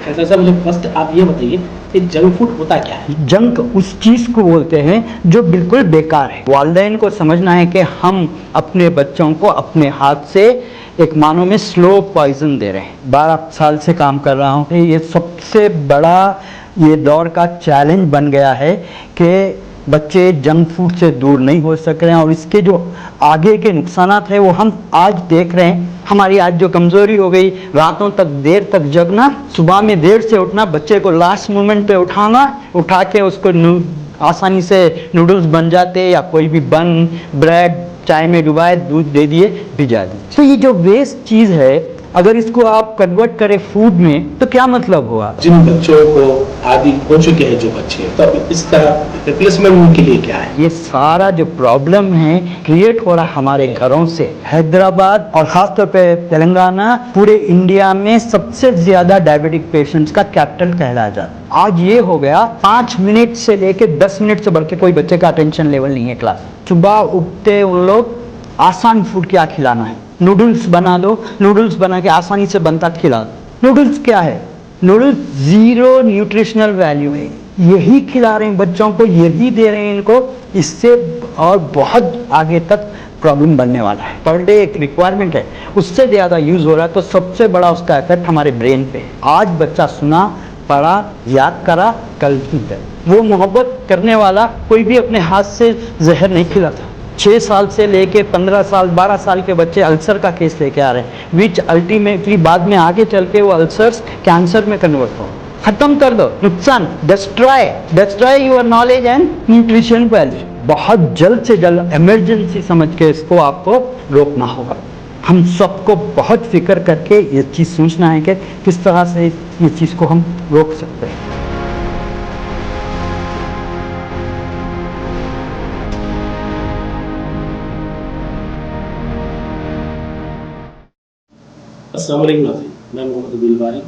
ऐसा सर मुझे फर्स्ट आप ये बताइए कि जंक फूड होता क्या है? जंक उस चीज़ को बोलते हैं जो बिल्कुल बेकार है। वालिदैन को समझना है कि हम अपने बच्चों को अपने हाथ से एक मानो में स्लो पॉइजन दे रहे हैं। 12 साल से काम कर रहा हूँ, ये सबसे बड़ा ये दौर का चैलेंज बन गया है कि बच्चे जंक फूड से दूर नहीं हो सक रहे हैं और इसके जो आगे के नुकसानात हैं वो हम आज देख रहे हैं। हमारी आज जो कमज़ोरी हो गई, रातों तक देर तक जगना, सुबह में देर से उठना, बच्चे को लास्ट मोमेंट पे उठाना, उठा के उसको आसानी से नूडल्स बन जाते या कोई भी बन ब्रेड चाय में डुबाए दूध दे दिए भिजा दिए। तो ये जो वेस्ट चीज़ है अगर इसको आप कन्वर्ट करें फूड में तो क्या मतलब हुआ? जिन बच्चों को आदि हो चुके हैं जो बच्चे, तो इसका रिप्लेसमेंट उनके लिए क्या है? ये सारा जो प्रॉब्लम है क्रिएट हो रहा हमारे घरों से। हैदराबाद और खासतौर पे तेलंगाना पूरे इंडिया में सबसे ज्यादा डायबिटिक पेशेंट्स का कैपिटल कहलाया जाता है। आज ये हो गया 5 मिनट से लेके 10 मिनट से बढ़ के कोई बच्चे का अटेंशन लेवल नहीं है क्लास। सुबह उठते उन लोग आसान फूड क्या खिलाना है, नूडल्स बना दो, नूडल्स बना के आसानी से बनता खिला दो। नूडल्स क्या है? नूडल्स जीरो न्यूट्रिशनल वैल्यू है, यही खिला रहे हैं बच्चों को, यही दे रहे हैं इनको। इससे और बहुत आगे तक प्रॉब्लम बनने वाला है। पर डे एक रिक्वायरमेंट है, उससे ज़्यादा यूज़ हो रहा है तो सबसे बड़ा उसका इफेक्ट हमारे ब्रेन पे। आज बच्चा सुना, पढ़ा, याद करा, कल की तरह वो मोहब्बत करने वाला कोई भी अपने हाथ से जहर नहीं खिलाता। 6 साल से लेके 15 साल 12 साल के बच्चे अल्सर का केस लेके आ रहे हैं, विच अल्टीमेटली बाद में आगे चल के वो अल्सर्स कैंसर में कन्वर्ट हो। खत्म कर दो नुकसान, destroy your knowledge and nutrition value. बहुत जल्द से जल्द इमरजेंसी समझ के इसको आपको रोकना होगा। हम सबको बहुत फिक्र करके ये चीज़ सोचना है कि किस तरह से ये चीज़ को हम रोक सकते हैं। अस्सलाम वालेकुम नाज़रीन, मैं मोहम्मद अब्दुल बारी,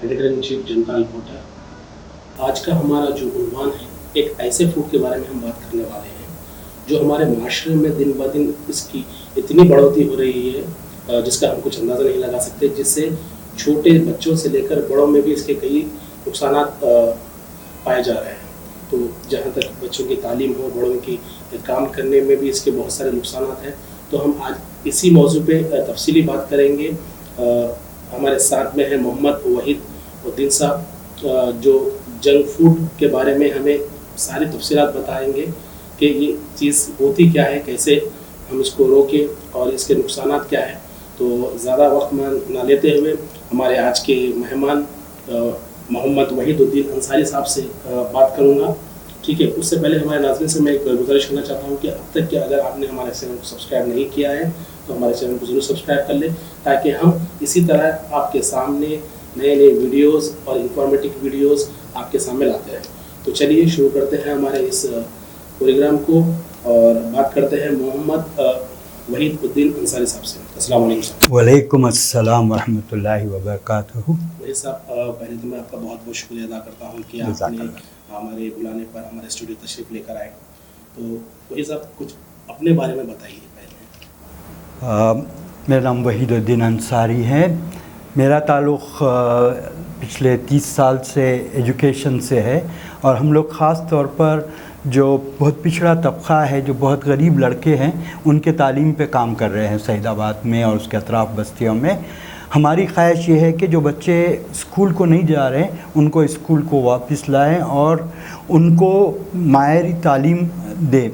editor in chief Janata reporter. आज का हमारा जो उन्वान है, एक ऐसे फूड के बारे में हम बात करने वाले हैं जो हमारे माशरे में दिन ब दिन इसकी इतनी बढ़ोतरी हो रही है जिसका हम कुछ अंदाज़ा नहीं लगा सकते, जिससे छोटे बच्चों से लेकर बड़ों में भी इसके कई नुकसान पाए जा रहे हैं। तो जहाँ तक बच्चों की तालीम हो, बड़ों की काम करने में भी इसके बहुत सारे नुकसान हैं। तो हम आज इसी मौजू पे तफसीली बात करेंगे। हमारे साथ में है मोहम्मद वहीद साहब, जो जंक फूड के बारे में हमें सारी तफसीलात बताएंगे कि ये चीज़ होती क्या है, कैसे हम इसको रोकें और इसके नुकसान क्या है। तो ज़्यादा वक्त ना लेते हुए हमारे आज के मेहमान मोहम्मद वहीदुद्दीन अंसारी साहब से बात करूँगा। ठीक है, उससे पहले हमारे नाज़रीन से मैं एक गुजारिश करना चाहता हूँ कि अब तक कि अगर आपने हमारे चैनल को सब्सक्राइब नहीं किया है तो हमारे चैनल को ज़रूर सब्सक्राइब कर लें, ताकि हम इसी तरह आपके सामने नए नए वीडियोस और इंफॉर्मेटिव वीडियोस आपके सामने लाते हैं। तो चलिए शुरू करते हैं हमारे इस प्रोग्राम को और बात करते हैं मोहम्मद वहीदुद्दीन अंसारी साहब से। अस्सलाम वालेकुम। वालेकुम अस्सलाम वरहमतुल्लाहि वबरकातुहू। वहीद साहब, पहले तो मैं आपका बहुत बहुत शुक्रिया अदा करता हूँ कि आपने हमारे बुलाने पर हमारे स्टूडियो तशरीफ़ लेकर आए। तो वहीद साहब, कुछ अपने बारे में बताइए पहले। मेरा नाम वहीदुद्दीन अंसारी है। मेरा ताल्लुक़ पिछले 30 साल से एजुकेशन से है और हम लोग ख़ास तौर पर जो बहुत पिछड़ा तबक़ा है, जो बहुत गरीब लड़के हैं, उनके तालीम पे काम कर रहे हैं सईदाबाद में और उसके अतराफ़ बस्तियों में। हमारी ख्वाहिश ये है कि जो बच्चे स्कूल को नहीं जा रहे हैं उनको स्कूल को वापस लाएं और उनको मायरी तालीम दें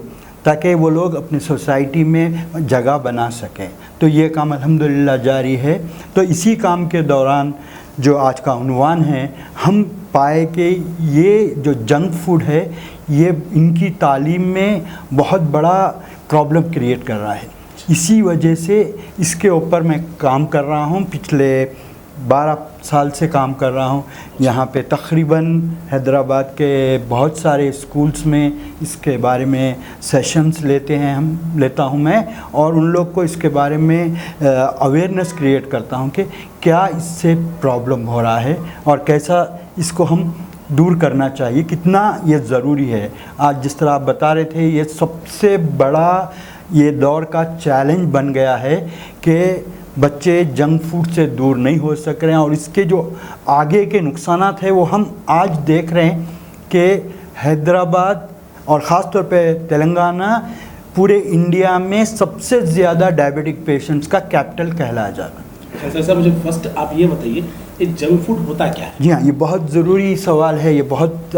ताकि वो लोग अपने सोसाइटी में जगह बना सकें। तो ये काम अल्हम्दुलिल्लाह जारी है। तो इसी काम के दौरान जो आज का उन्वान है, हम पाए कि ये जो जंक फूड है ये इनकी तालीम में बहुत बड़ा प्रॉब्लम क्रिएट कर रहा है। इसी वजह से इसके ऊपर मैं काम कर रहा हूँ। पिछले 12 साल से काम कर रहा हूँ। यहाँ पे तकरीबन हैदराबाद के बहुत सारे स्कूल्स में इसके बारे में सेशंस लेता हूँ मैं, और उन लोग को इसके बारे में अवेयरनेस क्रिएट करता हूँ कि क्या इससे प्रॉब्लम हो रहा है और कैसा इसको हम दूर करना चाहिए, कितना ये ज़रूरी है। आज जिस तरह आप बता रहे थे, ये सबसे बड़ा ये दौर का चैलेंज बन गया है कि बच्चे जंक फूड से दूर नहीं हो सक रहे हैं, और इसके जो आगे के नुकसानात हैं वो हम आज देख रहे हैं कि हैदराबाद और ख़ास तौर पे तेलंगाना पूरे इंडिया में सबसे ज़्यादा डायबिटिक पेशेंट्स का कैपिटल कहलाया जा रहा है। सर मुझे फर्स्ट आप ये बताइए कि जंक फूड होता क्या है? जी हाँ, ये बहुत ज़रूरी सवाल है, ये बहुत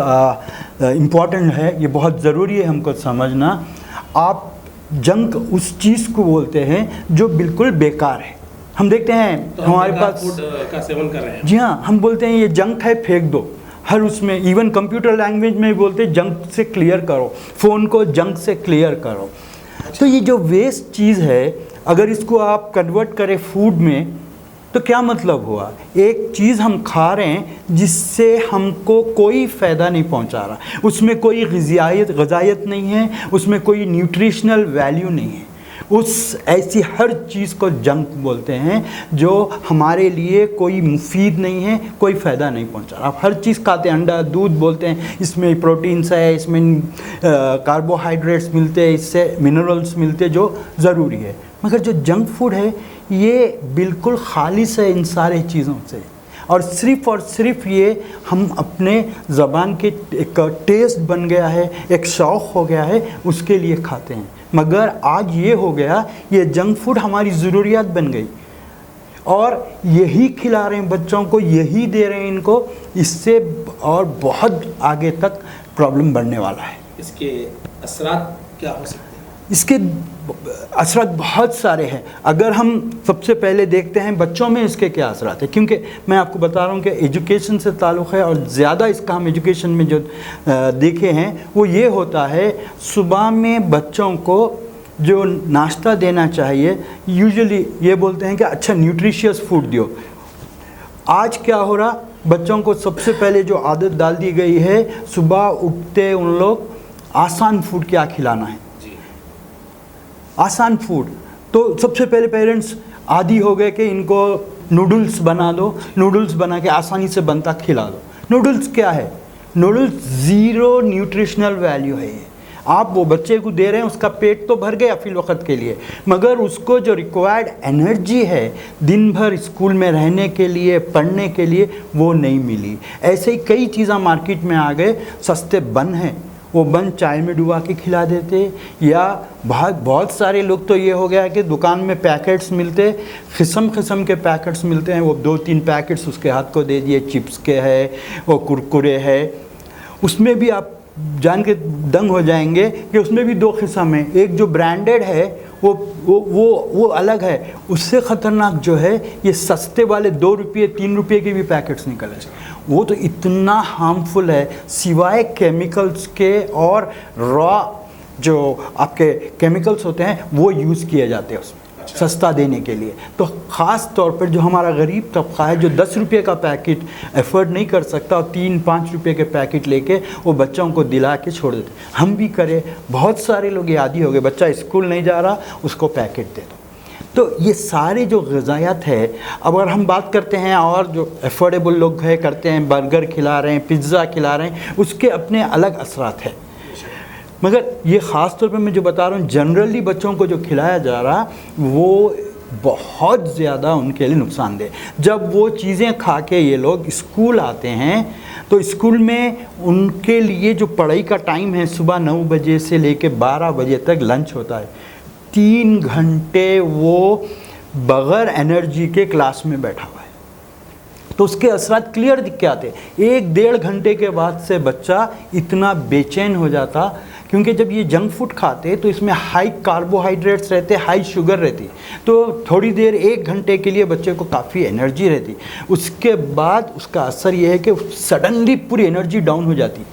इम्पॉर्टेंट है, ये बहुत ज़रूरी है हमको समझना। आप जंक उस चीज़ को बोलते हैं जो बिल्कुल बेकार है। हम देखते हैं तो हमारे हम पास फूड का सेवन कर रहे हैं। जी हाँ, हम बोलते हैं ये जंक है, फेंक दो। हर उसमें इवन कंप्यूटर लैंग्वेज में भी बोलते हैं जंक से क्लियर करो, फ़ोन को जंक से क्लियर करो। तो ये जो वेस्ट चीज़ है, अगर इसको आप कन्वर्ट करें फूड में तो क्या मतलब हुआ? एक चीज़ हम खा रहे हैं जिससे हमको कोई फ़ायदा नहीं पहुंचा रहा, उसमें कोई ग़िज़ायत नहीं है, उसमें कोई न्यूट्रिशनल वैल्यू नहीं है। उस ऐसी हर चीज़ को जंक बोलते हैं जो हमारे लिए कोई मुफीद नहीं है, कोई फ़ायदा नहीं पहुंचा रहा। आप हर चीज़ खाते हैं, अंडा दूध बोलते हैं, इसमें प्रोटीन्स है, इसमें कार्बोहाइड्रेट्स मिलते हैं, इससे मिनरल्स मिलते हैं जो ज़रूरी है। मगर जो जंक फूड है ये बिल्कुल खालिस है इन सारे चीज़ों से, और सिर्फ ये हम अपने ज़बान के एक टेस्ट बन गया है, एक शौक़ हो गया है, उसके लिए खाते हैं। मगर आज ये हो गया, ये जंक फूड हमारी ज़रूरियात बन गई, और यही खिला रहे हैं बच्चों को, यही दे रहे हैं इनको। इससे और बहुत आगे तक प्रॉब्लम बढ़ने वाला है। इसके असरात क्या हो सकते हैं? इसके असरात बहुत सारे हैं। अगर हम सबसे पहले देखते हैं बच्चों में इसके क्या असरात हैं, क्योंकि मैं आपको बता रहा हूँ कि एजुकेशन से ताल्लुक़ है, और ज़्यादा इसका हम एजुकेशन में जो देखे हैं वो ये होता है, सुबह में बच्चों को जो नाश्ता देना चाहिए, यूजुअली ये बोलते हैं कि अच्छा न्यूट्रिशियस फूड दियो। आज क्या हो रहा, बच्चों को सबसे पहले जो आदत डाल दी गई है, सुबह उठते उन लोग आसान फूड क्या खिलाना है, आसान फूड। तो सबसे पहले पेरेंट्स आदी हो गए कि इनको नूडल्स बना दो, नूडल्स बना के आसानी से बनता खिला दो। नूडल्स क्या है? नूडल्स ज़ीरो न्यूट्रिशनल वैल्यू है। ये आप वो बच्चे को दे रहे हैं, उसका पेट तो भर गया फिल वक्त के लिए, मगर उसको जो रिक्वायर्ड एनर्जी है दिन भर स्कूल में रहने के लिए, पढ़ने के लिए, वो नहीं मिली। ऐसे ही कई चीज़ें मार्केट में आ गए, सस्ते बन हैं, वो बन चाय में डुबा के खिला देते, या बहुत सारे लोग तो ये हो गया कि दुकान में पैकेट्स मिलते, किस्म के पैकेट्स मिलते हैं, वो 2-3 पैकेट्स उसके हाथ को दे दिए, चिप्स के है, वो कुरकुरे है। उसमें भी आप जान के दंग हो जाएंगे कि उसमें भी 2 किस्म है। एक जो ब्रांडेड है वो अलग है, उससे ख़तरनाक जो है ये सस्ते वाले 2 रुपये 3 रुपये के भी पैकेट्स निकले। वो तो इतना हार्मफुल है, सिवाय केमिकल्स के, और रॉ जो आपके केमिकल्स होते हैं वो यूज़ किए जाते हैं उसमें सस्ता देने के लिए। तो ख़ास तौर पर जो हमारा गरीब तबका है, जो 10 रुपये का पैकेट एफर्ड नहीं कर सकता, और 3-5 रुपये के पैकेट लेके वो बच्चों को दिला के छोड़ देते। हम भी करें, बहुत सारे लोग ये आदी हो गए, बच्चा स्कूल नहीं जा रहा, उसको पैकेट दे दो। तो ये सारे जो ग़िज़ायात है, अगर हम बात करते हैं और जो एफोर्डेबल लोग है करते हैं, बर्गर खिला रहे हैं, पिज़्ज़ा खिला रहे हैं, उसके अपने अलग असरात हैं। मगर ये ख़ास तौर पे मैं जो बता रहा हूँ, जनरली बच्चों को जो खिलाया जा रहा वो बहुत ज़्यादा उनके लिए नुकसानदेह। जब वो चीज़ें खा के ये लोग स्कूल आते हैं, तो स्कूल में उनके लिए जो पढ़ाई का टाइम है, सुबह 9 बजे से लेके 12 बजे तक लंच होता है। 3 घंटे वो बग़ैर एनर्जी के क्लास में बैठा हुआ है। तो उसके असरात क्लियर दिख के आते। 1-1.5 घंटे के बाद से बच्चा इतना बेचैन हो जाता, क्योंकि जब ये जंक फूड खाते तो इसमें हाई कार्बोहाइड्रेट्स रहते, हाई शुगर रहती, तो थोड़ी देर 1 घंटे के लिए बच्चे को काफ़ी एनर्जी रहती। उसके बाद उसका असर ये है कि सडनली पूरी एनर्जी डाउन हो जाती,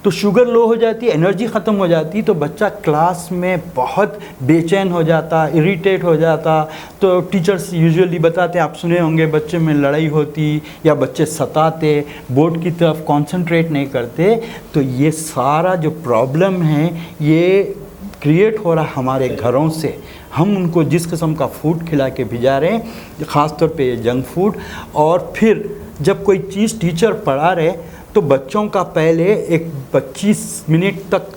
तो शुगर लो हो जाती, एनर्जी ख़त्म हो जाती, तो बच्चा क्लास में बहुत बेचैन हो जाता, इरिटेट हो जाता। तो टीचर्स यूजुअली बताते, आप सुने होंगे, बच्चे में लड़ाई होती या बच्चे सताते, बोर्ड की तरफ कंसंट्रेट नहीं करते। तो ये सारा जो प्रॉब्लम है ये क्रिएट हो रहा हमारे घरों से। हम उनको जिस किस्म का फूड खिला के भिजा रहे हैं, ख़ास तौर पे ये जंक फूड। और फिर जब कोई चीज़ टीचर पढ़ा रहे तो बच्चों का पहले एक 25 मिनट तक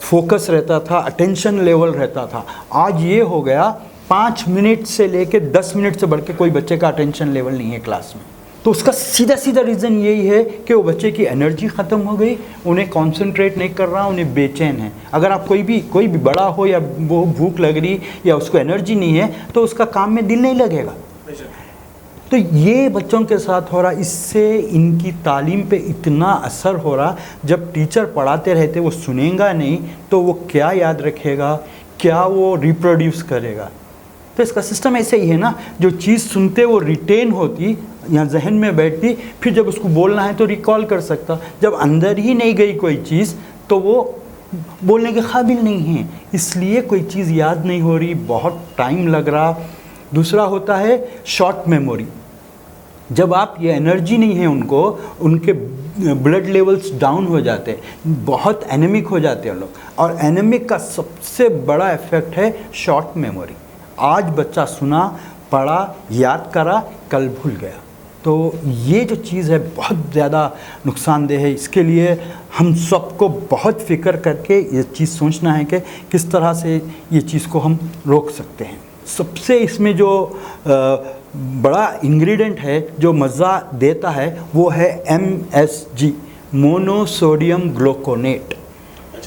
फोकस रहता था, अटेंशन लेवल रहता था। आज ये हो गया 5 मिनट से लेके 10 मिनट से बढ़ के कोई बच्चे का अटेंशन लेवल नहीं है क्लास में। तो उसका सीधा सीधा रीज़न यही है कि वो बच्चे की एनर्जी ख़त्म हो गई, उन्हें कंसंट्रेट नहीं कर रहा, उन्हें बेचैन है। अगर आप कोई भी बड़ा हो या वो भूख लग रही या उसको एनर्जी नहीं है तो उसका काम में दिल नहीं लगेगा। तो ये बच्चों के साथ हो रहा, इससे इनकी तालीम पे इतना असर हो रहा। जब टीचर पढ़ाते रहते वो सुनेगा नहीं तो वो क्या याद रखेगा, क्या वो रिप्रोड्यूस करेगा। तो इसका सिस्टम ऐसे ही है ना, जो चीज़ सुनते वो रिटेन होती, यहाँ जहन में बैठती, फिर जब उसको बोलना है तो रिकॉल कर सकता। जब अंदर ही नहीं गई कोई चीज़ तो वो बोलने के काबिल नहीं है, इसलिए कोई चीज़ याद नहीं हो रही, बहुत टाइम लग रहा। दूसरा होता है शॉर्ट मेमोरी। जब आप ये एनर्जी नहीं है उनको, उनके ब्लड लेवल्स डाउन हो जाते, बहुत एनेमिक हो जाते हैं लोग। और एनेमिक का सबसे बड़ा इफेक्ट है शॉर्ट मेमोरी। आज बच्चा सुना, पढ़ा, याद करा, कल भूल गया। तो ये जो चीज़ है बहुत ज़्यादा नुकसानदेह है। इसके लिए हम सबको बहुत फ़िक्र करके ये चीज़ सोचना है कि किस तरह से ये चीज़ को हम रोक सकते हैं। सबसे इसमें जो बड़ा इंग्रेडिएंट है जो मज़ा देता है वो है MSG, मोनोसोडियम ग्लूकोनेट।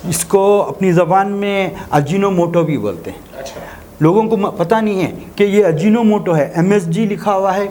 इसको अपनी ज़बान में अजीनोमोटो भी बोलते हैं। लोगों को पता नहीं है कि ये अजीनोमोटो है। MSG लिखा हुआ है,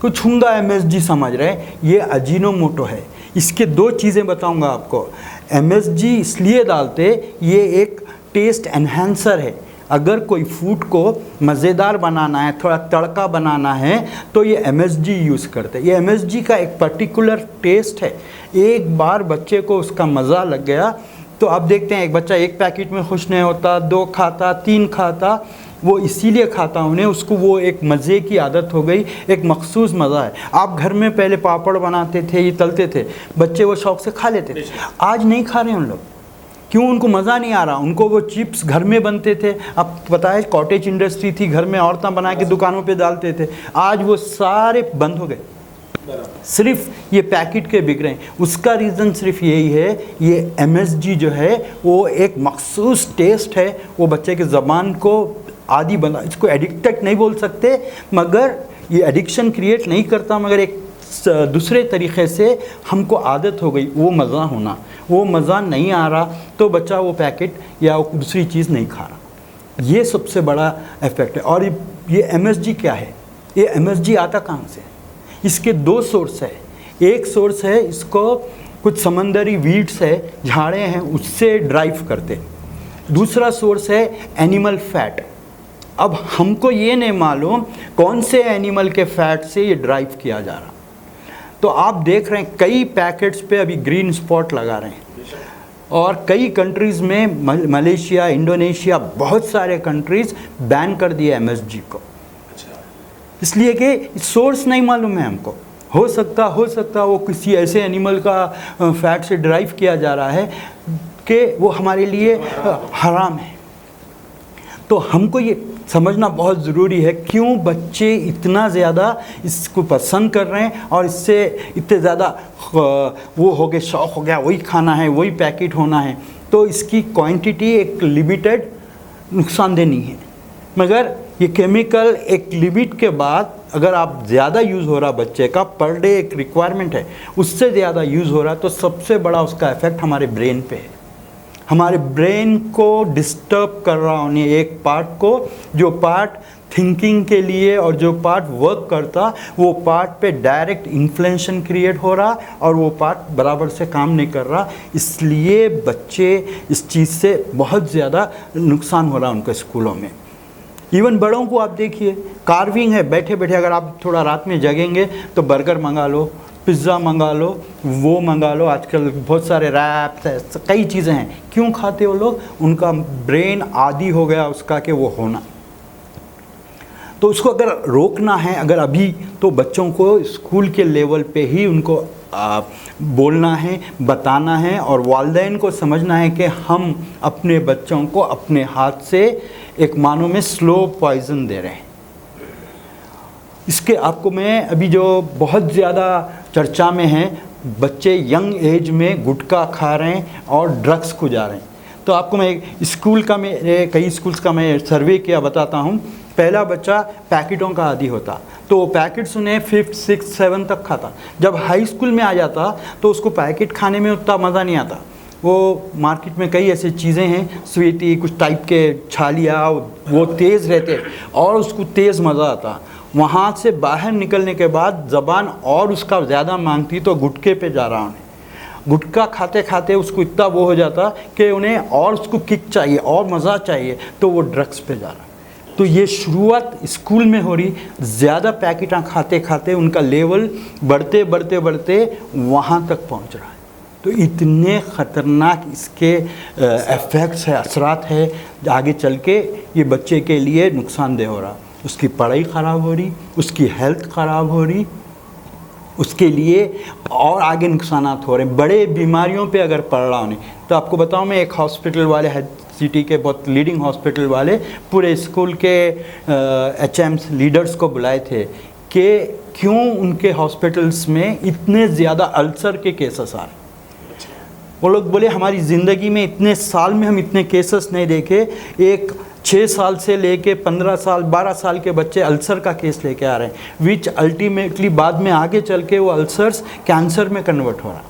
कुछ छुंगा MSG समझ रहे हैं, ये अजीनोमोटो है। इसके 2 चीज़ें बताऊंगा आपको। MSG इसलिए डालते, ये एक टेस्ट एनहांसर है। अगर कोई फूड को मज़ेदार बनाना है, थोड़ा तड़का बनाना है, तो ये MSG यूज़ करते हैं। ये MSG का एक पर्टिकुलर टेस्ट है। एक बार बच्चे को उसका मज़ा लग गया तो आप देखते हैं एक बच्चा एक पैकेट में खुश नहीं होता, 2 खाता, 3 खाता। वो इसीलिए खाता उन्हें, उसको वो एक मज़े की आदत हो गई, एक मखसूस मज़ा है। आप घर में पहले पापड़ बनाते थे, ये तलते थे, बच्चे वो शौक़ से खा लेते थे। आज नहीं खा रहे उन लोग, क्यों? उनको मज़ा नहीं आ रहा। उनको वो चिप्स घर में बनते थे, अब पता है कॉटेज इंडस्ट्री थी, घर में औरतें बना के दुकानों पे डालते थे, आज वो सारे बंद हो गए, सिर्फ ये पैकेट के बिक रहे हैं। उसका रीज़न सिर्फ यही है, ये MSG जो है वो एक मखसूस टेस्ट है, वो बच्चे के ज़बान को आदी बना। इसको एडिक्टेड नहीं बोल सकते, मगर ये एडिक्शन क्रिएट नहीं करता, मगर एक दूसरे तरीक़े से हमको आदत हो गई वो मज़ा होना, वो मज़ा नहीं आ रहा तो बच्चा वो पैकेट या वो दूसरी चीज़ नहीं खा रहा। ये सबसे बड़ा इफ़ेक्ट है। और ये MSG क्या है, ये MSG आता कहाँ से? इसके 2 सोर्स है। एक सोर्स है, इसको कुछ समंदरी वीड्स है, झाड़े हैं, उससे ड्राइव करते। दूसरा सोर्स है एनिमल फैट। अब हमको ये नहीं मालूम कौन से एनिमल के फैट से ये ड्राइव किया जा रहा। तो आप देख रहे हैं कई पैकेट्स पे अभी ग्रीन स्पॉट लगा रहे हैं, और कई कंट्रीज़ में, मलेशिया, इंडोनेशिया, बहुत सारे कंट्रीज़ बैन कर दिए MSG को, इसलिए कि सोर्स नहीं मालूम है हमको। हो सकता वो किसी ऐसे एनिमल का फैट से ड्राइव किया जा रहा है कि वो हमारे लिए हराम है। तो हमको ये समझना बहुत ज़रूरी है क्यों बच्चे इतना ज़्यादा इसको पसंद कर रहे हैं, और इससे इतने ज़्यादा वो हो गए, शौक़ हो गया, वही खाना है, वही पैकेट होना है। तो इसकी क्वांटिटी एक लिमिटेड नुकसानदेह नहीं है, मगर ये केमिकल एक लिमिट के बाद अगर आप ज़्यादा यूज़ हो रहा बच्चे का, पर डे एक रिक्वायरमेंट है, उससे ज़्यादा यूज़ हो रहा, तो सबसे बड़ा उसका इफ़ेक्ट हमारे ब्रेन पे है। हमारे ब्रेन को डिस्टर्ब कर रहा उन्हें, एक पार्ट को, जो पार्ट थिंकिंग के लिए और जो पार्ट वर्क करता, वो पार्ट पे डायरेक्ट इन्फ्लेशन क्रिएट हो रहा, और वो पार्ट बराबर से काम नहीं कर रहा। इसलिए बच्चे इस चीज़ से बहुत ज़्यादा नुकसान हो रहा उनके स्कूलों में। इवन बड़ों को आप देखिए, कार्विंग है, बैठे बैठे अगर आप थोड़ा रात में जगेंगे तो बर्गर मंगा लो, पिज़्ज़ा मंगा लो, वो मंगा लो, आजकल बहुत सारे रैप्स है, कई चीज़ें हैं। क्यों खाते वो लोग? उनका ब्रेन आदी हो गया उसका कि वो होना। तो उसको अगर रोकना है, अगर अभी, तो बच्चों को स्कूल के लेवल पे ही उनको बोलना है, बताना है, और वालिदैन को समझना है कि हम अपने बच्चों को अपने हाथ से एक मानो में स्लो पॉइज़न दे रहे हैं। इसके आपको मैं अभी जो बहुत ज़्यादा चर्चा में है, बच्चे यंग एज में गुटखा खा रहे हैं और ड्रग्स को जा रहे हैं। तो आपको मैं स्कूल का, मैं कई स्कूल्स का मैं सर्वे किया बताता हूँ। पहला बच्चा पैकेटों का आदी होता, तो वो पैकेट्स उन्हें 5th 6th 7th तक खाता। जब हाई स्कूल में आ जाता तो उसको पैकेट खाने में उतना मज़ा नहीं आता। वो मार्केट में कई ऐसी चीज़ें हैं, स्वीटी, कुछ टाइप के छालियाँ, वो तेज़ रहते और उसको तेज़ मज़ा आता। वहाँ से बाहर निकलने के बाद ज़बान और उसका ज़्यादा मांगती, तो गुटखे पे जा रहा उन्हें। गुटखा खाते खाते उसको इतना वो हो जाता कि उन्हें और उसको किक चाहिए और मज़ा चाहिए, तो वो ड्रग्स पे जा रहा। तो ये शुरुआत स्कूल में हो रही, ज़्यादा पैकेटां खाते खाते उनका लेवल बढ़ते बढ़ते बढ़ते वहाँ तक पहुँच रहा है। तो इतने ख़तरनाक इसके इफ़ेक्ट्स है, असरात है, आगे चल के ये बच्चे के लिए नुकसानदेह हो रहा। उसकी पढ़ाई ख़राब हो रही, उसकी हेल्थ ख़राब हो रही, उसके लिए और आगे नुकसानात हो रहे हैं। बड़े बीमारियों पे अगर पड़ रहा उन्हें, तो आपको बताऊं, मैं एक हॉस्पिटल वाले सिटी के बहुत लीडिंग हॉस्पिटल वाले पूरे स्कूल के HMs लीडर्स को बुलाए थे कि क्यों उनके हॉस्पिटल्स में इतने ज़्यादा अल्सर के केसेस आ रहे। वो लोग बोले हमारी ज़िंदगी में इतने साल में हम इतने केसेस नहीं देखे। एक 6 साल से लेके 15 साल 12 साल के बच्चे अल्सर का केस लेके आ रहे हैं, विच अल्टीमेटली बाद में आगे चल के वो अल्सर्स कैंसर में कन्वर्ट हो रहा है।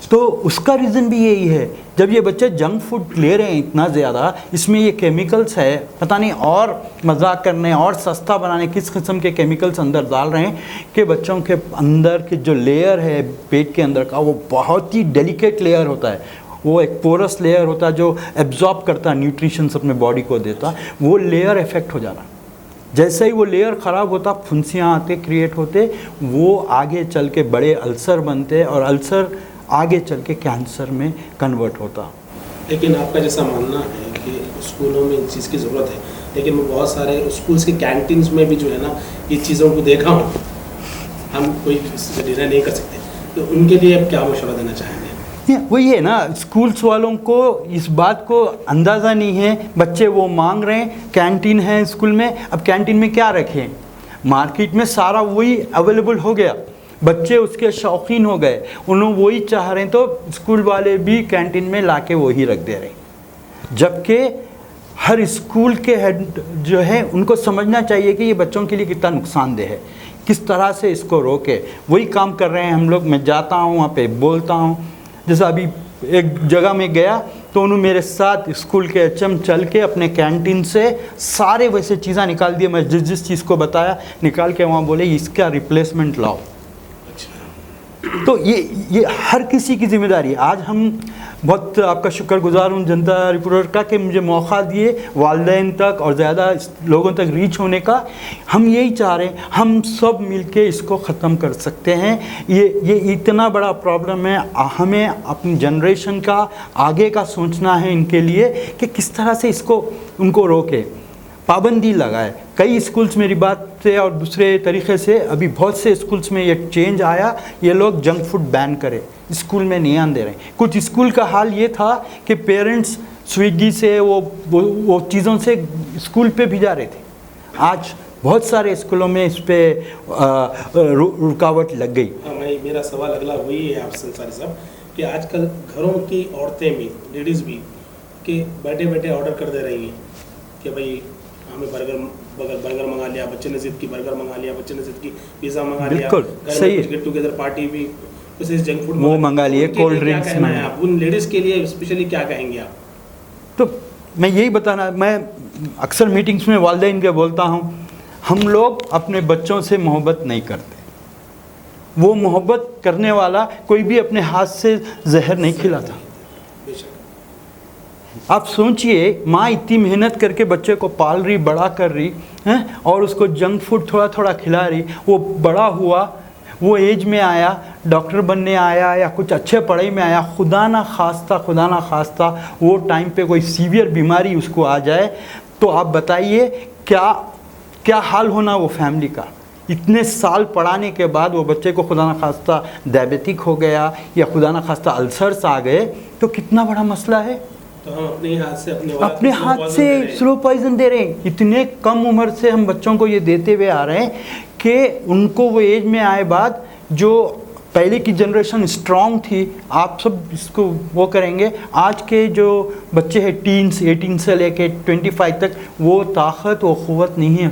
तो उसका रीज़न भी यही है, जब ये बच्चे जंक फूड ले रहे हैं इतना ज़्यादा, इसमें ये केमिकल्स है, पता नहीं और मजाक करने और सस्ता बनाने किस किस्म के केमिकल्स अंदर डाल रहे हैं कि बच्चों के अंदर के जो लेयर है पेट के अंदर का, वो बहुत ही डेलिकेट लेयर होता है। वो एक पोरस लेयर होता है जो एब्जॉर्ब करता है न्यूट्रिशंस अपने बॉडी को देता, वो लेयर इफेक्ट हो जाना। जैसे ही वो लेयर ख़राब होता, फुंसियाँ आते क्रिएट होते, वो आगे चल के बड़े अल्सर बनते और अल्सर आगे चल के कैंसर में कन्वर्ट होता। लेकिन आपका जैसा मानना है कि स्कूलों में इन चीज़ की ज़रूरत है, लेकिन मैं बहुत सारे स्कूल्स के कैंटीन्स में भी जो है ना ये चीज़ों को देखा हूँ, हम कोई डिनाई नहीं कर सकते, तो उनके लिए अब क्या मशवरा देना चाहेंगे? वही है ना, स्कूल्स वालों को इस बात को अंदाज़ा नहीं है, बच्चे वो मांग रहे हैं, कैंटीन है स्कूल में, अब कैंटीन में क्या रखें, मार्केट में सारा वही अवेलेबल हो गया, बच्चे उसके शौकीन हो गए, उन्होंने वही चाह रहे हैं, तो स्कूल वाले भी कैंटीन में लाके वही रख दे रहे हैं। जबकि हर स्कूल के हेड जो है उनको समझना चाहिए कि ये बच्चों के लिए कितना नुकसानदेह है, किस तरह से इसको रोके। वही काम कर रहे हैं हम लोग। मैं जाता हूँ वहाँ पे बोलता हूँ, जैसा अभी एक जगह में गया तो उन्होंने मेरे साथ स्कूल के HM चल के अपने कैंटीन से सारे वैसे चीज़ें निकाल दिए, मैं जिस जिस चीज़ को बताया निकाल के वहाँ बोले इसका रिप्लेसमेंट लाओ। तो ये हर किसी की जिम्मेदारी है। आज हम बहुत आपका शुक्रगुजार हूँ जनता रिपोर्टर का कि मुझे मौका दिए वालिदैन तक और ज़्यादा लोगों तक रीच होने का। हम यही चाह रहे हैं, हम सब मिलके इसको ख़त्म कर सकते हैं। ये इतना बड़ा प्रॉब्लम है, हमें अपनी जनरेशन का आगे का सोचना है इनके लिए कि किस तरह से इसको उनको रोके, पाबंदी लगाए। कई स्कूल्स मेरी बात से और दूसरे तरीक़े से अभी बहुत से स्कूल्स में ये चेंज आया, ये लोग जंक फूड बैन करें, स्कूल में नहीं आने दे रहे हैं। कुछ स्कूल का हाल ये था कि पेरेंट्स स्विगी से वो चीज़ों से स्कूल पे भिजा रहे थे। आज बहुत सारे स्कूलों में इस पर रुकावट लग गई। हाँ, मेरा सवाल अगला वही है आपसे अंसारी साहब कि आजकल घरों की औरतें भी, लेडीज़ भी, कि बैठे बैठे ऑर्डर कर दे रही हैं कि भाई हमें बर्गर मंगा लिया, बच्चे ने जिद की बर्गर मंगा लिया, बच्चे ने जिद की पिज़्ज़ा मंगा लिया, बिल्कुल सही है, गेट टुगेदर पार्टी भी कुछ जंक फूड वो मंगा लिए, कोल्ड ड्रिंक्स में। आप उन लेडीज़ के लिए स्पेशली क्या कहेंगे आप? तो मैं यही बताना, मैं अक्सर मीटिंग्स में वालिदैन के बोलता हूँ, हम लोग अपने बच्चों से मोहब्बत नहीं करते। वो मोहब्बत करने वाला कोई भी अपने हाथ से जहर नहीं खिलाता। आप सोचिए, माँ इतनी मेहनत करके बच्चे को पाल रही, बड़ा कर रही हैं, और उसको जंक फूड थोड़ा थोड़ा खिला रही, वो बड़ा हुआ, वो एज में आया, डॉक्टर बनने आया या कुछ अच्छे पढ़ाई में आया, खुदा ना खास्ता वो टाइम पे कोई सीवियर बीमारी उसको आ जाए, तो आप बताइए क्या हाल होना वो फैमिली का। इतने साल पढ़ाने के बाद वो बच्चे को खुदा ना खास्ता डायबिटिक हो गया या खुदा ना खास्ता अल्सर्स आ गए, तो कितना बड़ा मसला है। तो हम अपने हाथ से स्लो पॉइजन दे रहे हैं। इतने कम उम्र से हम बच्चों को ये देते हुए आ रहे हैं कि उनको वो एज में आए बाद जो पहले की जनरेशन स्ट्रांग थी, आप सब इसको वो करेंगे। आज के जो बच्चे हैं टीन्स 18 से लेके 25 तक, वो ताकत वो क़ुव्वत नहीं है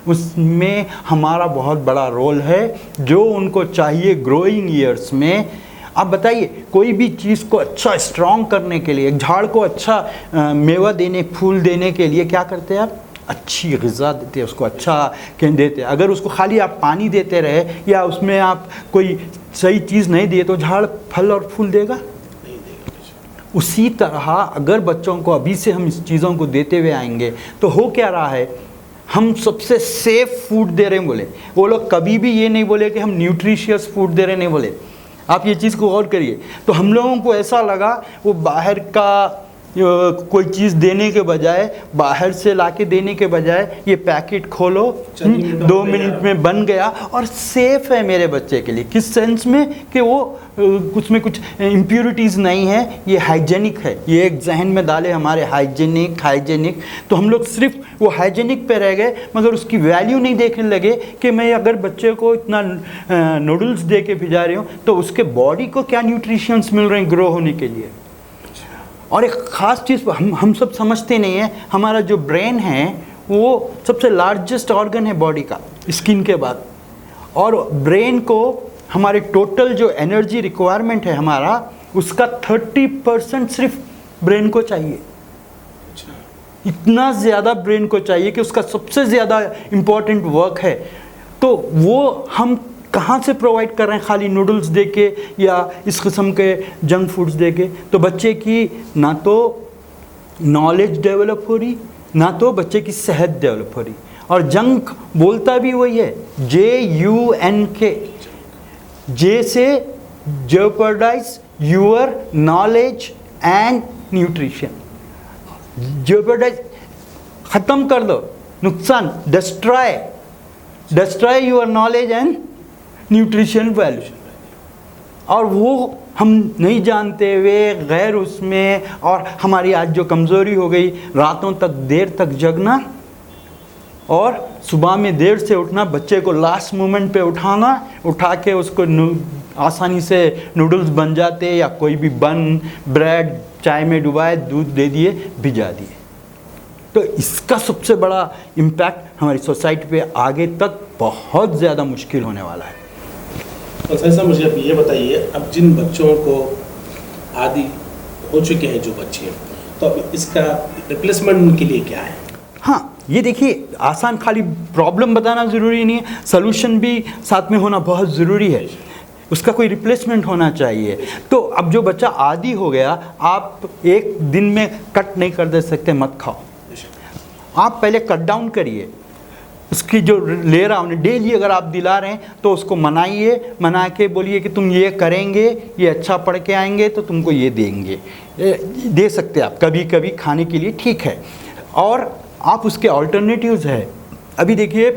उसमें हमारा बहुत बड़ा रोल है जो उनको चाहिए ग्रोइंग ईयर्स में। आप बताइए, कोई भी चीज़ को अच्छा स्ट्रांग करने के लिए, एक झाड़ को अच्छा मेवा देने, फूल देने के लिए क्या करते हैं आप? अच्छी ग़िज़ा देते हैं उसको, अच्छा क्या देते हैं। अगर उसको खाली आप पानी देते रहे या उसमें आप कोई सही चीज़ नहीं दिए तो झाड़ फल और फूल देगा? नहीं देगा। उसी तरह अगर बच्चों को अभी से हम इस चीज़ों को देते हुए आएंगे तो हो क्या रहा है, हम सबसे सेफ फूड दे रहे हैं बोले। वो लोग कभी भी ये नहीं बोले कि हम न्यूट्रिशियस फूड दे रहे नहीं बोले। आप ये चीज़ को गौर करिए। तो हम लोगों को ऐसा लगा वो बाहर का कोई चीज़ देने के बजाय, बाहर से लाके देने के बजाय ये पैकेट खोलो 2 मिनट में बन गया और सेफ़ है मेरे बच्चे के लिए। किस सेंस में कि वो उसमें कुछ इम्प्योरिटीज़ नहीं है, ये हाइजेनिक है। ये एक जहन में डाले हमारे हाइजेनिक, तो हम लोग सिर्फ वो हाइजेनिक पे रह गए, मगर उसकी वैल्यू नहीं देखने लगे कि मैं अगर बच्चे को इतना नूडल्स दे के भिजा रही हूँ तो उसके बॉडी को क्या न्यूट्रिशंस मिल रहे हैं ग्रो होने के लिए। और एक ख़ास चीज़ हम सब समझते नहीं है, हमारा जो ब्रेन है वो सबसे लार्जेस्ट ऑर्गन है बॉडी का, स्किन के बाद। और ब्रेन को हमारे टोटल जो एनर्जी रिक्वायरमेंट है हमारा, उसका 30% सिर्फ ब्रेन को चाहिए। इतना ज़्यादा ब्रेन को चाहिए कि उसका सबसे ज़्यादा इम्पॉर्टेंट वर्क है। तो वो हम कहाँ से प्रोवाइड कर रहे हैं? खाली नूडल्स दे के या इस किस्म के जंक फूड्स दे के। तो बच्चे की ना तो नॉलेज डेवलप हो रही, ना तो बच्चे की सेहत डेवलप हो रही। और जंक बोलता भी वही है, JUNK, जे से jeopardize your knowledge and nutrition। jeopardize ख़त्म कर दो, नुकसान, destroy your knowledge and nutrition value. और वो हम नहीं जानते हुए गैर उसमें, और हमारी आज जो कमज़ोरी हो गई, रातों तक देर तक जगना और सुबह में देर से उठना, बच्चे को लास्ट मोमेंट पे उठा के उसको आसानी से नूडल्स बन जाते या कोई भी बन ब्रेड चाय में डुबाए, दूध दे दिए, भिजा दिए। तो इसका सबसे बड़ा इम्पैक्ट हमारी सोसाइटी पे आगे तक बहुत ज़्यादा मुश्किल होने वाला है। तो सर मुझे अब ये बताइए, अब जिन बच्चों को आदि हो चुके हैं जो बच्चे, तो अब इसका रिप्लेसमेंट के लिए क्या है? हाँ, ये देखिए, आसान खाली प्रॉब्लम बताना ज़रूरी नहीं है, सलूशन भी साथ में होना बहुत ज़रूरी है। उसका कोई रिप्लेसमेंट होना चाहिए। तो अब जो बच्चा आदी हो गया, आप एक दिन में कट नहीं कर दे सकते, मत खाओ। आप पहले कट डाउन करिए, उसकी जो ले रहा उन्हें डेली अगर आप दिला रहे हैं तो उसको मनाइए, मना के बोलिए कि तुम ये करेंगे, ये अच्छा पढ़ के आएंगे तो तुमको ये देंगे, दे सकते हैं आप कभी कभी खाने के लिए, ठीक है। और आप उसके ऑल्टरनेटिव्स है। अभी देखिए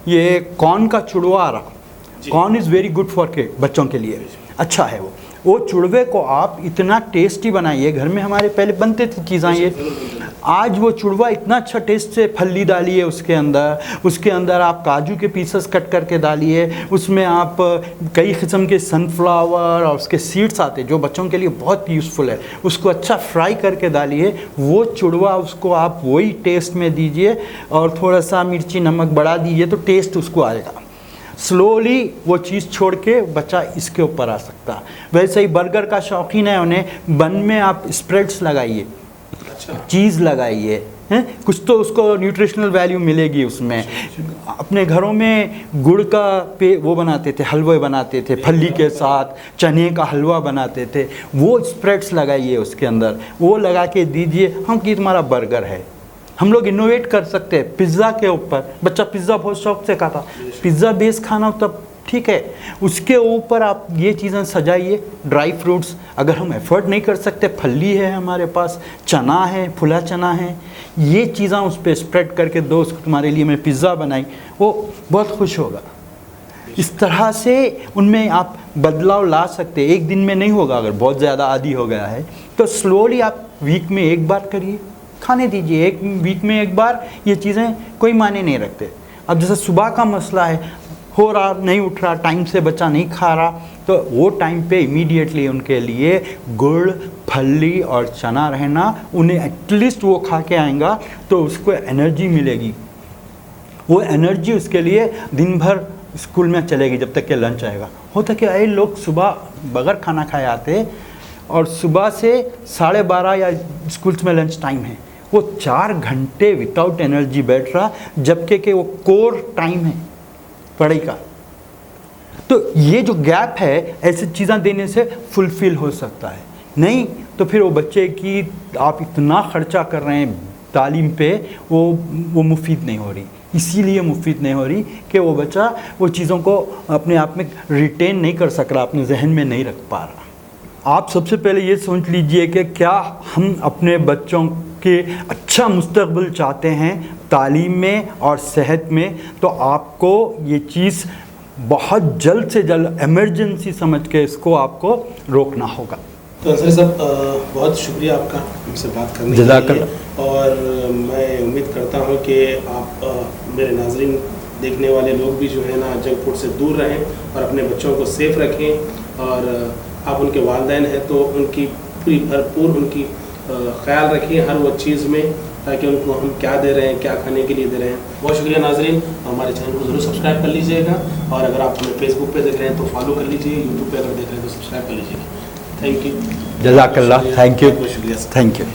ये कॉर्न का चुड़वा आ रहा, corn is very good for बच्चों के लिए, अच्छा है वो चुड़वे को आप इतना टेस्टी बनाइए। घर में हमारे पहले बनते थे चीज़ें ये, आज वो चुड़वा इतना अच्छा टेस्ट से फल्ली डालिए उसके अंदर आप काजू के पीसेस कट करके डालिए, उसमें आप कई किस्म के सनफ्लावर और उसके सीड्स आते जो बच्चों के लिए बहुत यूज़फुल है, उसको अच्छा फ्राई करके डालिए। वो चुड़वा उसको आप वही टेस्ट में दीजिए और थोड़ा सा मिर्ची नमक बढ़ा दीजिए तो टेस्ट उसको आएगा। स्लोली वो चीज़ छोड़ के बच्चा इसके ऊपर आ सकता है। वैसे ही बर्गर का शौकीन है, उन्हें बन में आप स्प्रेड्स लगाइए, चीज़ लगाइए, हैं, कुछ तो उसको न्यूट्रिशनल वैल्यू मिलेगी उसमें। अपने घरों में गुड़ का वो बनाते थे, हलवे बनाते थे, फली के साथ चने का हलवा बनाते थे, वो स्प्रेड्स लगाइए उसके अंदर, वो लगा के दीजिए। हम कि तुम्हारा बर्गर है। हम लोग इनोवेट कर सकते हैं पिज़्ज़ा के ऊपर, बच्चा पिज़्ज़ा बहुत शौक से खाता, पिज़्ज़ा बेस खाना तब ठीक है, उसके ऊपर आप ये चीज़ें सजाइए, ड्राई फ्रूट्स। अगर हम एफर्ट नहीं कर सकते, फली है हमारे पास, चना है, फुला चना है, ये चीज़ें उस पर स्प्रेड करके दो, उसको तुम्हारे लिए मैं पिज़्ज़ा बनाई, वो बहुत खुश होगा। इस तरह से उनमें आप बदलाव ला सकते। एक दिन में नहीं होगा, अगर बहुत ज़्यादा आदी हो गया है तो स्लोली आप वीक में एक बार करिए, खाने दीजिए। एक वीक में एक बार ये चीज़ें कोई मायने नहीं रखते। अब जैसे सुबह का मसला है, हो रहा नहीं उठ रहा, टाइम से बच्चा नहीं खा रहा, तो वो टाइम पे इमीडिएटली उनके लिए गुड़, फली और चना रहना, उन्हें एटलीस्ट वो खा के आएगा तो उसको एनर्जी मिलेगी। वो एनर्जी उसके लिए दिन भर स्कूल में चलेगी जब तक कि लंच आएगा। होता क्या है, लोग सुबह बगैर खाना खाए आते और सुबह से 12:30 या स्कूल्स में लंच टाइम है, वो 4 घंटे विदाउट एनर्जी बैठ रहा, जबकि कि वो कोर टाइम है पढ़ाई का। तो ये जो गैप है, ऐसी चीज़ें देने से फुलफ़िल हो सकता है। नहीं तो फिर वो बच्चे की आप इतना खर्चा कर रहे हैं तालीम पे, वो मुफीद नहीं हो रही। इसीलिए मुफीद नहीं हो रही कि वो बच्चा वो चीज़ों को अपने आप में रिटेन नहीं कर सक रहा, अपने जहन में नहीं रख पा रहा। आप सबसे पहले ये सोच लीजिए कि क्या हम अपने बच्चों के अच्छा मुस्तकबिल चाहते हैं तालीम में और सेहत में, तो आपको ये चीज़ बहुत जल्द से जल्द इमरजेंसी समझ के इसको आपको रोकना होगा। तो अंसारी साहब, बहुत शुक्रिया आपका हमसे बात करने के लिए, और मैं उम्मीद करता हूं कि आप मेरे नाज़रीन देखने वाले लोग भी जो है ना जंक फूड से दूर रहें और अपने बच्चों को सेफ़ रखें, और आप उनके वालिदैन हैं तो उनकी पूरी भरपूर उनकी ख्याल रखिए हर वो चीज़ में, ताकि उनको हम क्या दे रहे हैं, क्या खाने के लिए दे रहे हैं। बहुत शुक्रिया नाज़रीन, हमारे चैनल को ज़रूर सब्सक्राइब कर लीजिएगा, और अगर आप हमें फेसबुक पे देख रहे हैं तो फॉलो कर लीजिए, यूट्यूब पे अगर देख रहे हैं तो सब्सक्राइब कर लीजिएगा। थैंक यू, जज़ाकल्लाह, थैंक यू, बहुत शुक्रिया, थैंक यू।